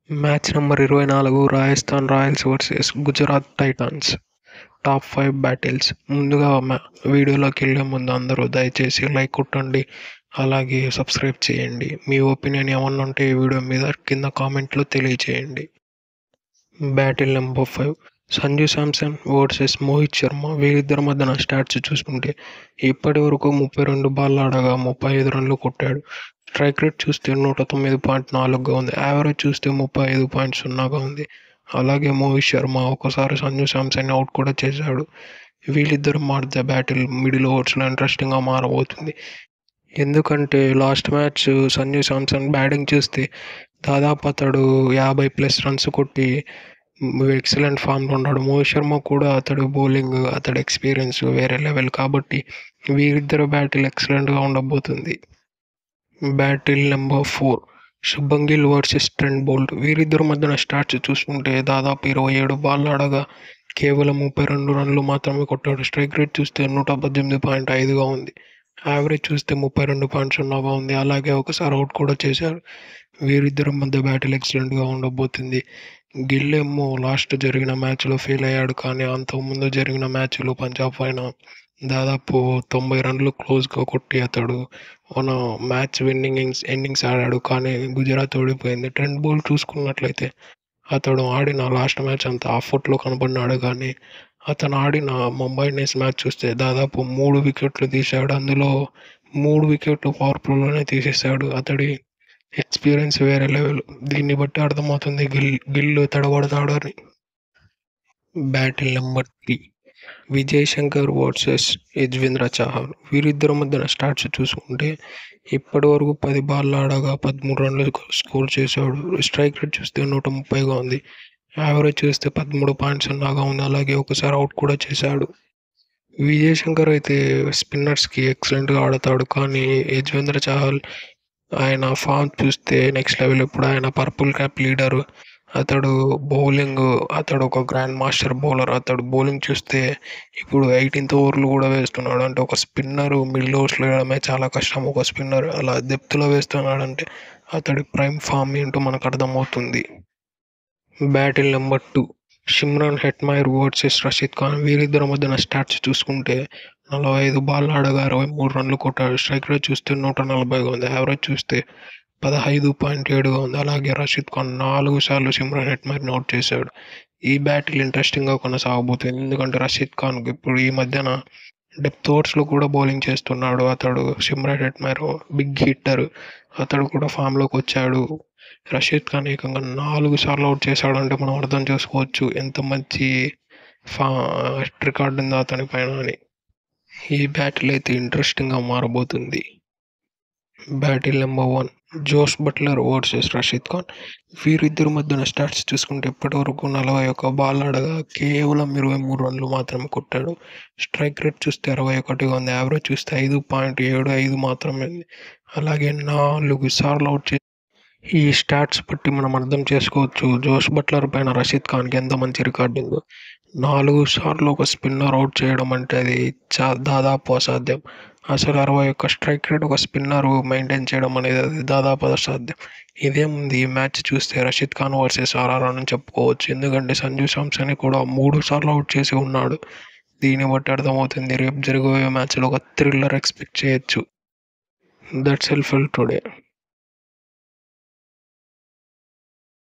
Match number 24 Rajasthan Royals versus Gujarat Titans. Top 5 battles. ముందుగా వీడియోలోకి వెళ్ళే ముందు అందరూ దయచేసి లైక్ కొట్టండి, అలాగే సబ్స్క్రైబ్ చేయండి. మీ ఒపీనియన్ ఏమన్నా ఉంటే ఈ వీడియో మీద కింద కామెంట్లో తెలియచేయండి. Battle number 5 Sanju Samson versus Mohit Sharma. వీరిద్దరి మధ్యన స్టాట్స్ చూసుకుంటే ఇప్పటి వరకు 32 బాల్ ఆడగా 35 రన్లు కొట్టాడు. స్ట్రైక్ రేట్ చూస్తే 109.4గా ఉంది. యావరేజ్ చూస్తే 35.0గా ఉంది. అలాగే మోహిత్ శర్మ ఒకసారి సంజు శాంసన్ అవుట్ కూడా చేశాడు. వీళ్ళిద్దరు మధ్య బ్యాటిల్ మిడిల్ ఓవర్స్లో ఇంట్రెస్టింగ్గా మారబోతుంది. ఎందుకంటే last match Sanju Samson batting చూస్తే దాదాపు అతడు 50+ రన్స్ కొట్టి ఎక్సలెంట్ ఫామ్లో ఉన్నాడు. మోహిత్ శర్మ కూడా అతడు బౌలింగ్, అతడి ఎక్స్పీరియన్స్ వేరే లెవెల్ కాబట్టి వీరిద్దరు బ్యాటిల్ ఎక్సలెంట్గా ఉండబోతుంది. Battle number 4 Shubman Gill versus Trent Boult. వీరిద్దరి మధ్యన స్టాట్స్ చూసుకుంటే దాదాపు 27 బాల్ ఆడగా కేవలం 32 రన్లు మాత్రమే కొట్టాడు. స్ట్రైక్ రేట్ చూస్తే 118.5గా ఉంది. యావరేజ్ చూస్తే 32.0గా ఉంది. అలాగే ఒకసారి అవుట్ కూడా చేశారు. వీరిద్దరి మధ్య బ్యాటిల్ ఎక్సలెంట్గా ఉండబోతుంది. గిల్ ఏమో లాస్ట్ జరిగిన మ్యాచ్లో ఫెయిల్ అయ్యాడు, కానీ అంతకుముందు జరిగిన మ్యాచ్లో పంజాబ్ పైన దాదాపు 90 రన్లు క్లోజ్గా కొట్టి అతడు మ్యాచ్ విన్నింగ్ ఇన్నింగ్స్ ఆడాడు, కానీ గుజరాత్ ఓడిపోయింది. ట్రెంట్ బౌల్ట్ చూసుకున్నట్లయితే అతడు ఆడిన లాస్ట్ మ్యాచ్ అంతా ఆఫ్ ఫుట్లో కనబడినాడు, కానీ అతను ఆడిన ముంబై ఇండియన్స్ మ్యాచ్ చూస్తే దాదాపు 3 వికెట్లు తీశాడు. అందులో 3 వికెట్లు పవర్ ప్లేలోనే తీసేశాడు. అతడి ఎక్స్పీరియన్స్ వేరే లెవెల్. దీన్ని బట్టి అర్థమవుతుంది గిల్ తడబడతాడు అని. Battle number 3 Vijay Shankar versus Yuzvendra Chahal. వీరిద్దరి మధ్యన స్టాట్స్ చూసుకుంటే ఇప్పటి వరకు 10 బాల్ ఆడగా 13 రన్లు స్కోర్ చేశాడు. స్ట్రైక్ రేట్ చూస్తే 130గా ఉంది. యావరేజ్ చూస్తే 13.0గా ఉంది. అలాగే ఒకసారి అవుట్ కూడా చేశాడు. విజయ్ శంకర్ అయితే స్పిన్నర్స్కి ఎక్సలెంట్గా ఆడతాడు, కానీ యజ్వేంద్ర చహల్ ఆయన ఫామ్ చూస్తే నెక్స్ట్ లెవెల్. ఇప్పుడు ఆయన పర్పుల్ క్యాప్ లీడరు. అతడు బౌలింగ్, అతడు ఒక గ్రాండ్ మాస్టర్ బౌలర్. అతడు బౌలింగ్ చూస్తే ఇప్పుడు 18th ఓవర్లు కూడా వేస్తున్నాడు. అంటే ఒక స్పిన్నర్ మిడిల్ ఓవర్స్లో వేయడమే చాలా కష్టం. ఒక స్పిన్నర్ అలా డెప్త్లో వేస్తున్నాడంటే అతడి ప్రైమ్ ఫామ్ ఏంటో మనకు అర్థమవుతుంది. Battle number 2 Shimron Hetmyer versus Rashid Khan. వీరిద్దరి మధ్యన స్టాట్స్ చూసుకుంటే 45 బాల్ ఆడగా 23 రన్లు కొట్టాడు. స్ట్రైక్ రేట్ చూస్తే 140గా ఉంది. యావరేజ్ చూస్తే 15.7గా ఉంది. అలాగే రషీద్ ఖాన్ 4 సార్లు సిమ్రాన్ హెట్మైర్ని అవుట్ చేశాడు. ఈ బ్యాటిల్ ఇంట్రెస్టింగ్గా కొనసాగబోతుంది, ఎందుకంటే రషీద్ ఖాన్ ఇప్పుడు ఈ మధ్యన డెప్త్ ఓవర్స్లో కూడా బౌలింగ్ చేస్తున్నాడు. అతడు సిమ్రాన్ హెట్మైర్ బిగ్ హిట్టర్, అతడు కూడా ఫామ్లోకి వచ్చాడు. రషీద్ ఖాన్ ఏకంగా 4 సార్లు అవుట్ చేశాడంటే మనం అర్థం చేసుకోవచ్చు ఎంత మంచి రికార్డు ఉందో అతని పైన అని. ఈ బ్యాటిల్ అయితే ఇంట్రెస్టింగ్గా మారబోతుంది. Battle number 1 Jos Buttler versus Rashid Khan. వీరిద్దరి మధ్యన స్టాట్స్ చూసుకుంటే ఇప్పటివరకు 41 బాల్ ఆడగా కేవలం 23 రన్లు మాత్రమే కొట్టాడు. స్ట్రైక్ రేట్ చూస్తే 61గా ఉంది. యావరేజ్ చూస్తే 5.75 మాత్రమే ఉంది. అలాగే 4 సార్లు అవుట్ చేసి ఈ స్టాట్స్ బట్టి మనం అర్థం చేసుకోవచ్చు జోస్ బట్లర్ పైన రషీద్ ఖాన్కి ఎంత మంచి రికార్డు ఉందో. 4 సార్లు ఒక స్పిన్నర్ అవుట్ చేయడం అంటే అది దాదాపు అసాధ్యం. అసలు 61 స్ట్రైక్ రేట్ ఒక స్పిన్నర్ మెయింటైన్ చేయడం అనేది అది దాదాపు అసాధ్యం. ఇదేముంది, ఈ మ్యాచ్ చూస్తే రషీద్ ఖాన్ వర్సెస్ ఆర్ఆర్ అని చెప్పుకోవచ్చు. ఎందుకంటే సంజు శాంసన్ కూడా 3 సార్లు అవుట్ చేసి ఉన్నాడు. దీన్ని బట్టి అర్థమవుతుంది రేపు జరగబోయే మ్యాచ్లో ఒక థ్రిల్లర్ ఎక్స్పెక్ట్ చేయొచ్చు. That's all for today.